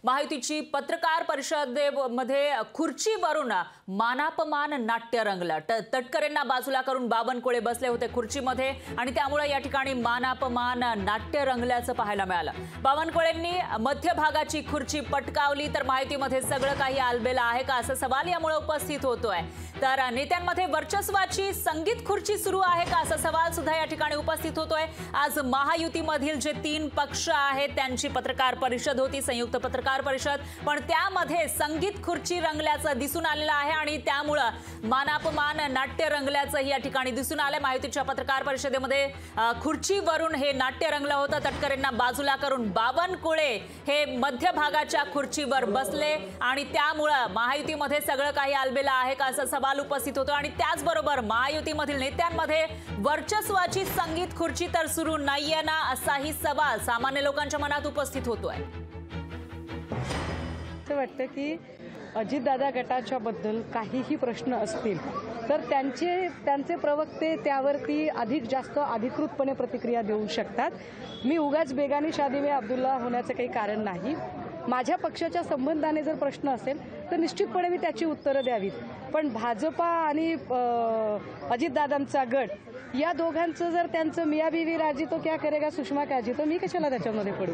महायुतीची पत्रकार परिषदेमध्ये खुर्चीवरून मानापमान नाट्य रंगलं। तटकरेंना बाजूला करून बावनकुळे बसले होते खुर्चीमध्ये आणि त्यामुळे या ठिकाणी मानापमान नाट्य रंगल्याचं पाहायला मिळालं। बावनकुळेंनी मध्यभागाची खुर्ची पटकावली तर महायुतीमध्ये सगळं काही आलबेला आहे का असा सवाल यामुळे उपस्थित होतोय। तर नेत्यांमध्ये वर्चस्वाची संगीत खुर्ची सुरू आहे का असा सवाल सुद्धा या ठिकाणी उपस्थित होतोय। आज महायुतीमधील जे 3 पक्ष आहेत त्यांची पत्रकार परिषद होती, संयुक्त पत्रकार परिषद, पण त्यामध्ये संगीत खुर्ची रंगल्याचं दिसून आलेलं आहे आणि त्यामुळे मानापमान नाट्य रंगल्याचं या ठिकाणी दिसून आलं। महायुतीच्या पत्रकार परिषदेमध्ये खुर्चीवरून हे नाट्य रंगलं होतं। तटकरेंना बाजूला करून बावनकुळे हे मध्यभागाच्या खुर्चीवर बसले आणि त्यामुळे महायुतीमध्ये सगळं काही आलबेला आहे का असा सवाल उपस्थित होतो आणि त्याचबरोबर महायुतीमधील नेत्यांमध्ये वर्चस्वाची संगीत खुर्ची तर सुरू नाहीये ना असाही सवाल सामान्य लोकांच्या मनात उपस्थित होतोय। असं वाटतं की अजितदादा गटाच्या बद्दल काहीही प्रश्न असतील तर त्यांचे प्रवक्ते त्यावरती अधिक जास्त अधिकृतपणे प्रतिक्रिया देऊ शकतात। मी उगाच बेगानी शादी में अब्दुल्ला होण्याचं काही कारण नाही। माझ्या पक्षाच्या संबंधाने जर प्रश्न असेल तर निश्चितपणे मी त्याची उत्तरं द्यावीत, पण भाजपा आणि अजितदादांचा गट या दोघांचं जर त्यांचं मियाँ बीवी राजी तो क्या करेगा सुषमा काजी, तो मी कशाला त्याच्यामध्ये पडू।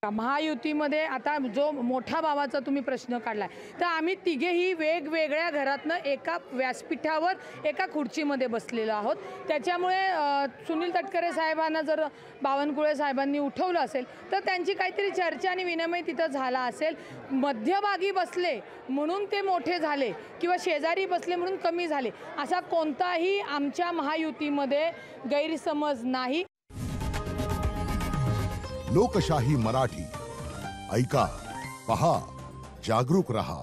महायुतीमध्ये आता जो मोठा भावाचा तुम्ही प्रश्न काढलाय तर आम्ही तिघेही वेगवेगळ्या घरातनं एका व्यासपीठावर एका खुर्चीमध्ये बसलेलो आहोत। त्याच्यामुळे सुनील तटकरे साहेबांना जर बावनकुळे साहेबांनी उठवलं असेल तर त्यांची काहीतरी चर्चा आणि विनिमय तिथं झाला असेल। मध्यभागी बसले म्हणून ते मोठे झाले किंवा शेजारी बसले म्हणून कमी झाले असा कोणताही आमच्या महायुतीमध्ये गैरसमज नाही। लोकशाही मराठी ऐका, पहा, जागरूक रहा।